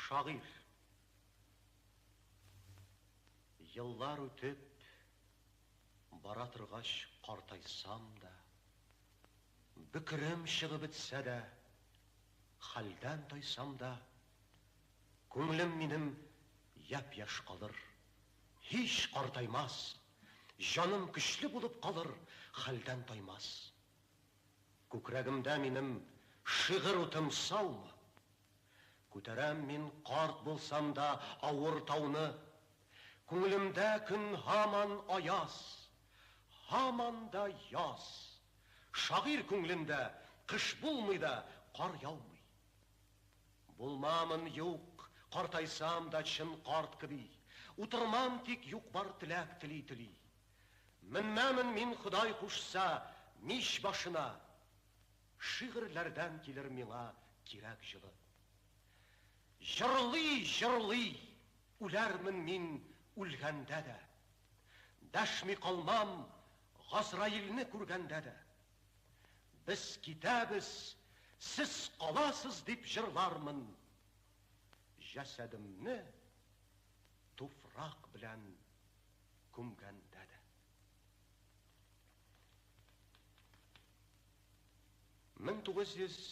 Шағир. Йыллар өтіп, бара тұрғаш қартайсам да, бікірім шығып бітсе де, халдан тайсам да, көңілім менім яп-яш қалыр, еш қартаймас, жаным күшлі болып қалыр, халдан таймас. Көкірегімді менім шығыр ұтым салма, көтерем мен қарт болсам да ауыр тауны, көңілімді күн хаман аяз, хаман да яз. Шағир көңілімді қыш болмайды, қар яумай. Болмамын юқ, қартайсам да шын қарт кіби, ұтырмам тек юқ бар тіләк тілей-тілей. Мінмәмін мен Құдай құшса меш башына, шиғырлерден келер меңа керек жылы. Жырлый, үләрмін мен үлгенде де, дәшми қалмам Ғазраилні көргенде де. Біз кетәбіз, сіз қаласыз деп жырлармын, жәсәдімні туфрақ білән көмгенде де. 1900